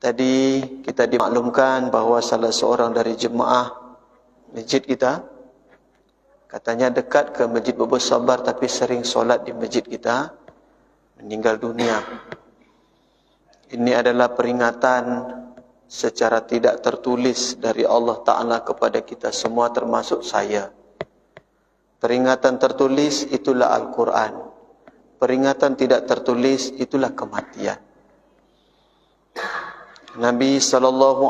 Tadi kita dimaklumkan bahawa salah seorang dari jemaah masjid kita, katanya dekat ke Masjid Bubur Sabar tapi sering solat di masjid kita, meninggal dunia. Ini adalah peringatan secara tidak tertulis dari Allah Ta'ala kepada kita semua, termasuk saya. Peringatan tertulis itulah Al-Quran. Peringatan tidak tertulis itulah kematian. Nabi SAW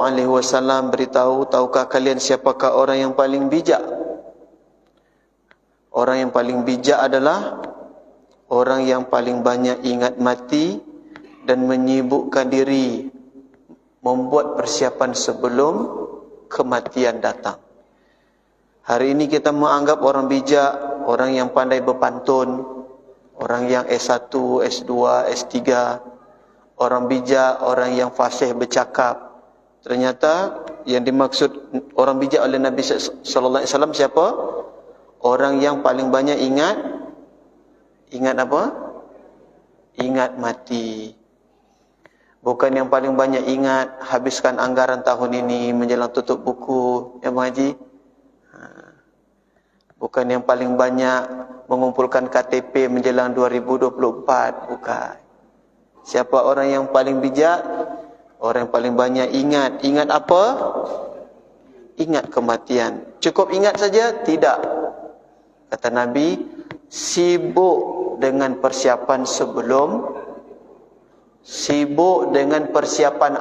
beritahu, tahukah kalian siapakah orang yang paling bijak? Orang yang paling bijak adalah orang yang paling banyak ingat mati dan menyibukkan diri membuat persiapan sebelum kematian datang. Hari ini kita menganggap orang bijak, orang yang pandai berpantun, orang yang S1, S2, S3, orang bijak, orang yang fasih bercakap. Ternyata yang dimaksud orang bijak oleh Nabi sallallahu alaihi wasallam siapa? Orang yang paling banyak ingat apa? Ingat mati. Bukan yang paling banyak ingat habiskan anggaran tahun ini menjelang tutup buku, ya Bang Haji. Bukan yang paling banyak mengumpulkan KTP menjelang 2024, bukan. Siapa orang yang paling bijak? Orang yang paling banyak ingat. Ingat apa? Ingat kematian. Cukup ingat saja? Tidak. Kata Nabi, sibuk dengan persiapan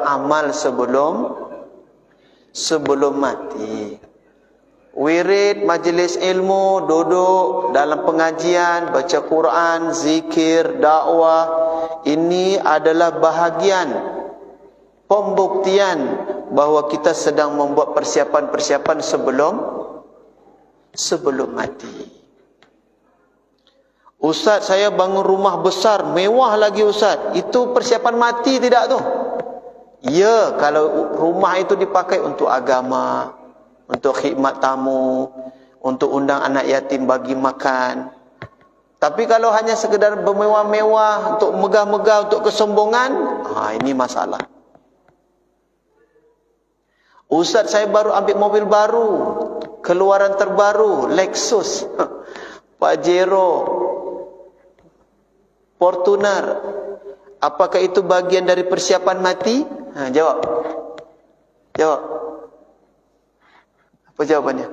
amal sebelum mati. Wirid, majlis ilmu, duduk dalam pengajian, baca Quran, zikir, dakwah, ini adalah bahagian pembuktian bahawa kita sedang membuat persiapan-persiapan sebelum mati. Ustaz, saya bangun rumah besar, mewah lagi Ustaz. Itu persiapan mati tidak tu? Ya, kalau rumah itu dipakai untuk agama, untuk khidmat tamu, untuk undang anak yatim bagi makan. Tapi kalau hanya sekedar bermewah-mewah, untuk megah-megah, untuk kesombongan, ini masalah. Ustaz, saya baru ambil mobil baru, keluaran terbaru, Lexus, Pajero, Fortuner. Apakah itu bagian dari persiapan mati? Jawab. Apa jawabannya?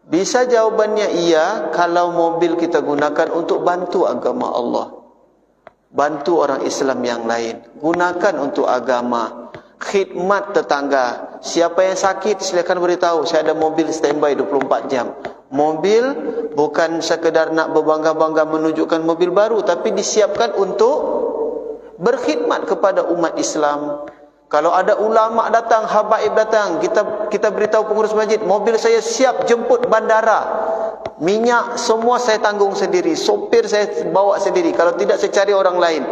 Bisa jawabannya iya kalau mobil kita gunakan untuk bantu agama Allah, bantu orang Islam yang lain, gunakan untuk agama, khidmat tetangga. Siapa yang sakit silakan beritahu, saya ada mobil standby 24 jam. Mobil bukan sekedar nak berbangga-bangga menunjukkan mobil baru, tapi disiapkan untuk berkhidmat kepada umat Islam. Kalau ada ulama datang, habaib datang, kita beritahu pengurus masjid, mobil saya siap jemput bandara. Minyak semua saya tanggung sendiri, sopir saya bawa sendiri. Kalau tidak saya cari orang lain.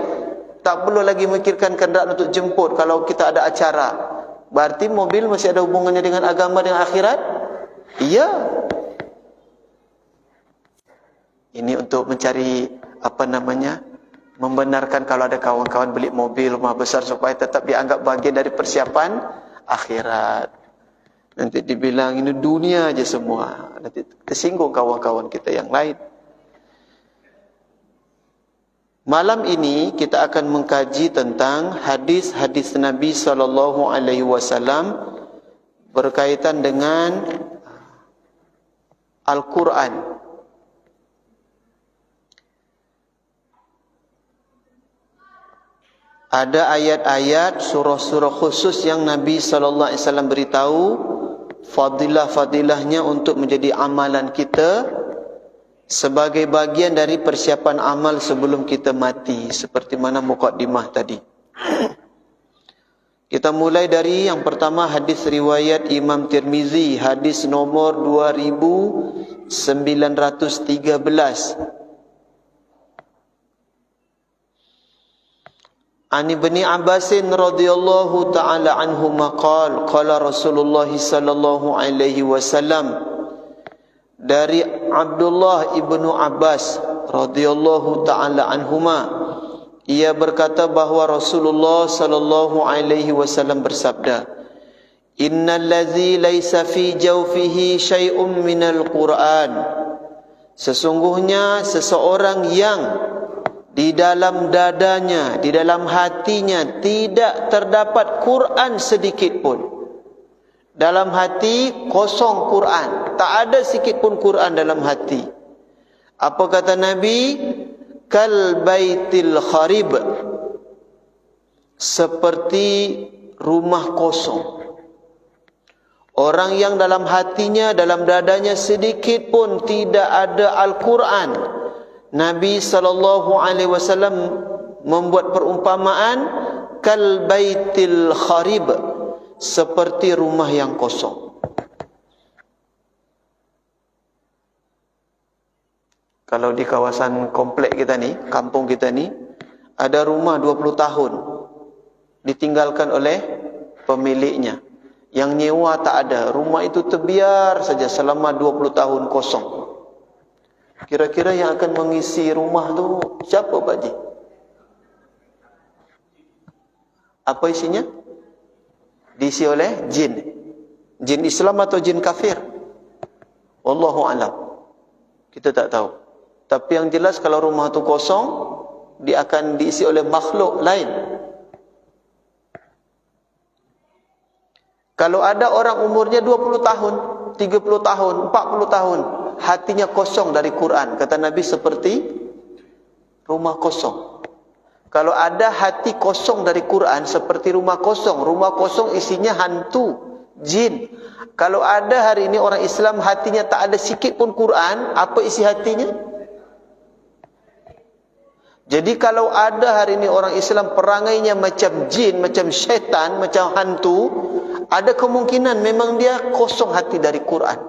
Tak perlu lagi memikirkan kenderaan untuk jemput kalau kita ada acara. Berarti mobil masih ada hubungannya dengan agama dan akhirat? Iya. Ini untuk mencari membenarkan kalau ada kawan-kawan beli mobil rumah besar supaya tetap dianggap bagian dari persiapan akhirat. Nanti dibilang ini dunia aja semua. Nanti tersinggung kawan-kawan kita yang lain. Malam ini kita akan mengkaji tentang hadis-hadis Nabi SAW berkaitan dengan Al-Quran. Ada ayat-ayat, surah-surah khusus yang Nabi SAW beritahu fadilah-fadilahnya untuk menjadi amalan kita sebagai bagian dari persiapan amal sebelum kita mati, seperti mana muqaddimah tadi. Kita mulai dari yang pertama, hadis riwayat Imam Tirmizi, hadis nomor 2913. An Ibni Abbasin radhiyallahu ta'ala anhuma qala Rasulullah sallallahu alaihi wasallam, dari Abdullah ibnu Abbas radhiyallahu ta'ala anhuma, ia berkata bahawa Rasulullah sallallahu alaihi wasallam bersabda, innal ladzi laisa fi jawfihi syai'un minal Qur'an, sesungguhnya seseorang yang di dalam dadanya, di dalam hatinya tidak terdapat Quran sedikit pun. Dalam hati kosong Quran, tak ada sedikit pun Quran dalam hati. Apa kata Nabi? Kal baitil kharib, seperti rumah kosong. Orang yang dalam hatinya, dalam dadanya sedikit pun tidak ada Al-Quran, Nabi SAW membuat perumpamaan kal baitil kharib, seperti rumah yang kosong. Kalau di kawasan komplek kita ni, kampung kita ni, ada rumah 20 tahun ditinggalkan oleh pemiliknya. Yang nyewa tak ada, rumah itu terbiar saja selama 20 tahun kosong. Kira-kira yang akan mengisi rumah tu siapa, Pak Haji? Apa isinya? Diisi oleh jin. Jin Islam atau jin kafir? Wallahu a'lam. Kita tak tahu. Tapi yang jelas kalau rumah tu kosong, dia akan diisi oleh makhluk lain. Kalau ada orang umurnya 20 tahun, 30 tahun, 40 tahun, hatinya kosong dari Quran, kata Nabi seperti rumah kosong. Kalau ada hati kosong dari Quran, seperti rumah kosong isinya hantu, jin. Kalau ada hari ini orang Islam hatinya tak ada sikit pun Quran, apa isi hatinya? Jadi kalau ada hari ini orang Islam perangainya macam jin, macam syaitan, macam hantu, ada kemungkinan memang dia kosong hati dari Quran.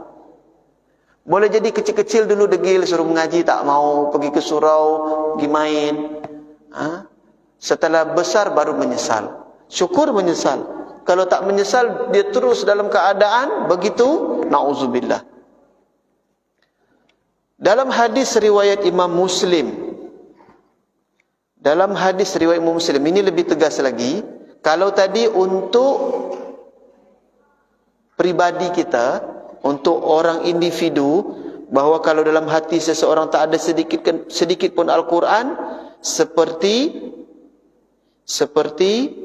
Boleh jadi kecil-kecil dulu degil, suruh mengaji tak mau, pergi ke surau, pergi main. Setelah besar baru menyesal. Syukur menyesal. Kalau tak menyesal, dia terus dalam keadaan begitu, na'udzubillah. Dalam hadis riwayat Imam Muslim, ini lebih tegas lagi. Kalau tadi untuk pribadi kita, untuk orang individu, bahawa kalau dalam hati seseorang tak ada sedikit pun Al-Quran, seperti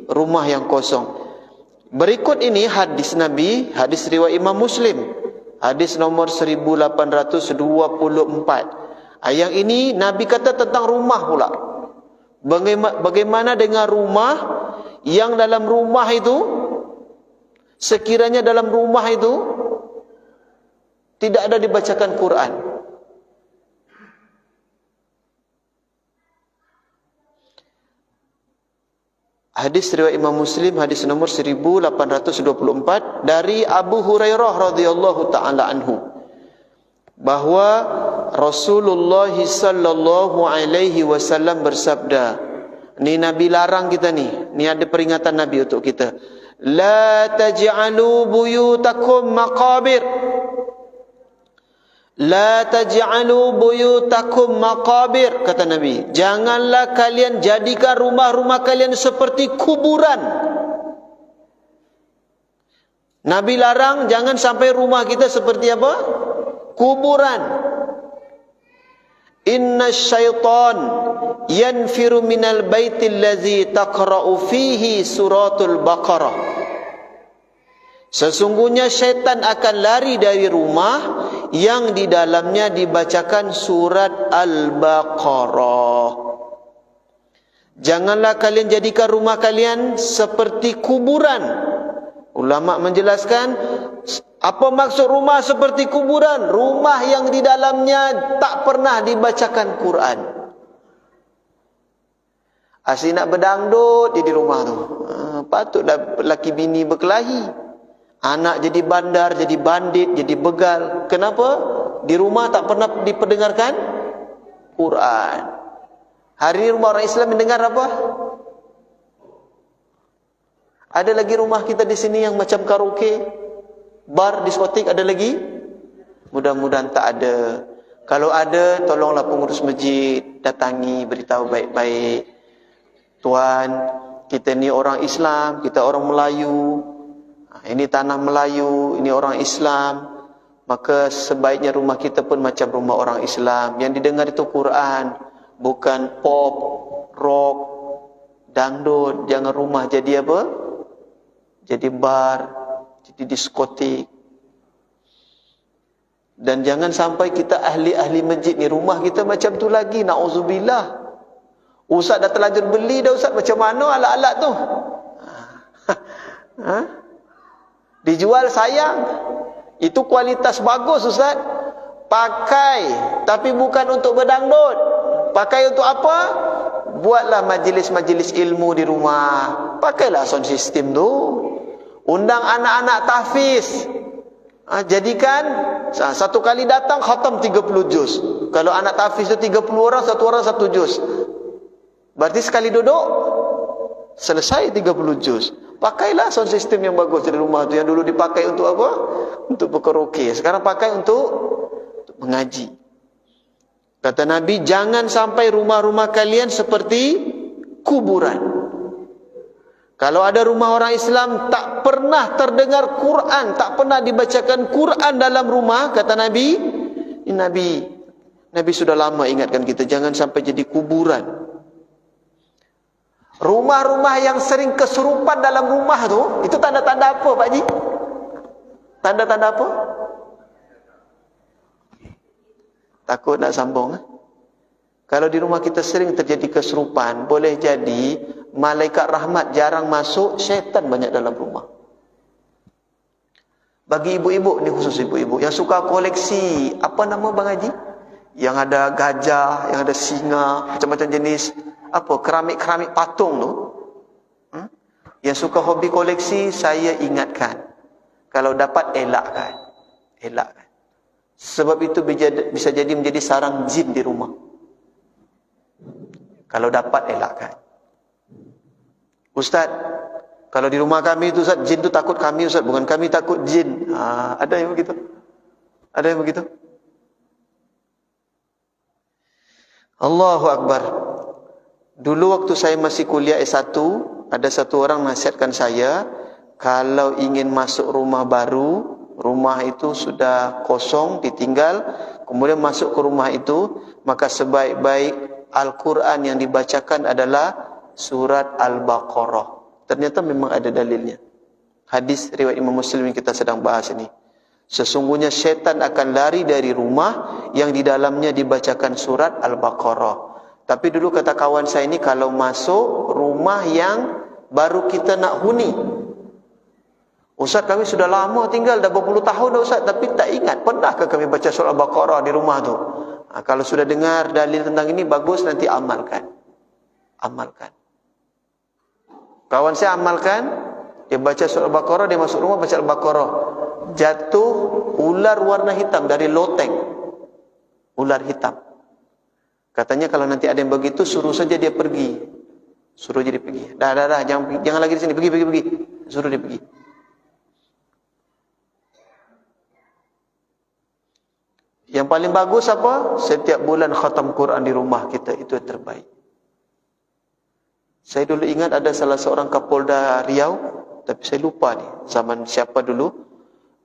rumah yang kosong. Berikut ini hadis Nabi, hadis riwayat Imam Muslim, hadis nomor 1824. Yang ini Nabi kata tentang rumah pula. Bagaimana dengan rumah yang dalam rumah itu, sekiranya dalam rumah itu tidak ada dibacakan Quran. Hadis riwayat Imam Muslim, hadis nomor 1824 dari Abu Hurairah radhiyallahu taala anhu, bahwa Rasulullah sallallahu alaihi wasallam bersabda. Ni Nabi larang kita ni. Ni ada peringatan Nabi untuk kita. La taj'alu buyutakum maqabir. La taj'alu buyutakum maqabir, kata Nabi. Janganlah kalian jadikan rumah-rumah kalian seperti kuburan. Nabi larang jangan sampai rumah kita seperti apa? Kuburan. Inna syaitan yanfiru minal baitil ladzi taqra'u fihi suratul Baqarah. Sesungguhnya syaitan akan lari dari rumah yang di dalamnya dibacakan surat Al-Baqarah. Janganlah kalian jadikan rumah kalian seperti kuburan. Ulama menjelaskan, apa maksud rumah seperti kuburan? Rumah yang di dalamnya tak pernah dibacakan Quran. Asyik nak berdangdut di rumah tu. Patutlah laki bini berkelahi. Anak jadi bandar, jadi bandit, jadi begal. Kenapa? Di rumah tak pernah diperdengarkan Quran. Hari ini rumah orang Islam mendengar apa? Ada lagi rumah kita di sini yang macam karaoke, bar, diskotik, ada lagi? Mudah-mudahan tak ada. Kalau ada, tolonglah pengurus masjid datangi, beritahu baik-baik. Tuan, kita ni orang Islam, kita orang Melayu, ini tanah Melayu, ini orang Islam, maka sebaiknya rumah kita pun macam rumah orang Islam. Yang didengar itu Quran, bukan pop, rock, dangdut. Jangan rumah jadi apa? Jadi bar, jadi diskotik. Dan jangan sampai kita ahli-ahli masjid ni, rumah kita macam tu lagi, na'udzubillah. Ustaz dah terlanjur beli dah Ustaz, macam mana alat-alat tu? Dijual sayang. Itu kualitas bagus Ustaz. Pakai, tapi bukan untuk berdangdut. Pakai untuk apa? Buatlah majlis-majlis ilmu di rumah. Pakailah sound system tu. Undang anak-anak tahfiz. Jadikan satu kali datang khatam 30 juz. Kalau anak tahfiz tu 30 orang, satu orang 1 juz. Berarti sekali duduk selesai 30 juz. Pakailah sound system yang bagus di rumah tu. Yang dulu dipakai untuk apa? Untuk berkaraoke. Sekarang pakai untuk mengaji. Kata Nabi, jangan sampai rumah-rumah kalian seperti kuburan. Kalau ada rumah orang Islam tak pernah terdengar Quran, tak pernah dibacakan Quran dalam rumah, kata Nabi, Nabi sudah lama ingatkan kita, jangan sampai jadi kuburan. Rumah-rumah yang sering kesurupan dalam rumah tu, itu tanda-tanda apa Pak Haji? Tanda-tanda apa? Takut nak sambung. Kalau di rumah kita sering terjadi kesurupan, boleh jadi malaikat rahmat jarang masuk, syaitan banyak dalam rumah. Bagi ibu-ibu, ni khusus ibu-ibu yang suka koleksi, apa nama Bang Haji? Yang ada gajah, yang ada singa, macam-macam jenis apa, keramik-keramik patung tu. Yang suka hobi koleksi, saya ingatkan, kalau dapat elakkan. Sebab itu bisa jadi menjadi sarang jin di rumah. Kalau dapat elakkan. Ustaz, kalau di rumah kami tu Ustaz, jin tu takut kami Ustaz, bukan kami takut jin. Ada yang begitu? Ada yang begitu? Allahu Akbar. Dulu waktu saya masih kuliah S1, ada satu orang nasihatkan saya, kalau ingin masuk rumah baru, rumah itu sudah kosong, ditinggal, kemudian masuk ke rumah itu, maka sebaik-baik Al-Quran yang dibacakan adalah surat Al-Baqarah. Ternyata memang ada dalilnya. Hadis riwayat Imam Muslim yang kita sedang bahas ini. Sesungguhnya syaitan akan lari dari rumah yang di dalamnya dibacakan surat Al-Baqarah. Tapi dulu kata kawan saya ini, kalau masuk rumah yang baru kita nak huni, Ustaz kami sudah lama tinggal, dah berpuluh tahun dah Ustaz, tapi tak ingat, pernahkah kami baca surah Al-Baqarah di rumah tu? Kalau sudah dengar dalil tentang ini, bagus, nanti amalkan. Kawan saya amalkan, dia baca surah Al-Baqarah, dia masuk rumah baca Al-Baqarah. Jatuh ular warna hitam dari loteng. Ular hitam. Katanya kalau nanti ada yang begitu, suruh saja dia pergi. Suruh jadi pergi. Dah, jangan lagi di sini, pergi. Suruh dia pergi. Yang paling bagus apa? Setiap bulan khatam Quran di rumah kita, itu yang terbaik. Saya dulu ingat ada salah seorang Kapolda Riau, tapi saya lupa ni zaman siapa dulu.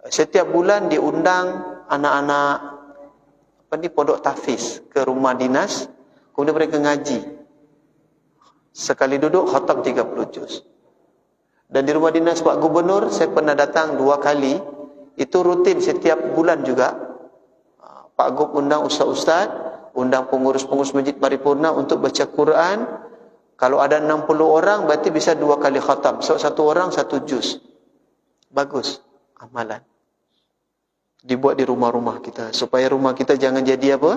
Setiap bulan diundang anak-anak pondok tahfiz ke rumah dinas, kemudian mereka ngaji. Sekali duduk khatam 30 juz. Dan di rumah dinas Pak Gubernur saya pernah datang 2 kali. Itu rutin setiap bulan juga. Pak Gub undang ustaz-ustaz, undang pengurus-pengurus masjid paripurna untuk baca Quran. Kalau ada 60 orang, berarti bisa 2 kali khatam. So, 1 orang 1 juz. Bagus amalan. Dibuat di rumah-rumah kita, supaya rumah kita jangan jadi apa?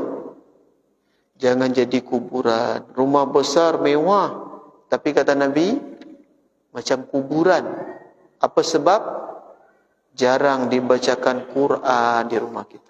Jangan jadi kuburan. Rumah besar, mewah, tapi kata Nabi, macam kuburan. Apa sebab? Jarang dibacakan Quran di rumah kita.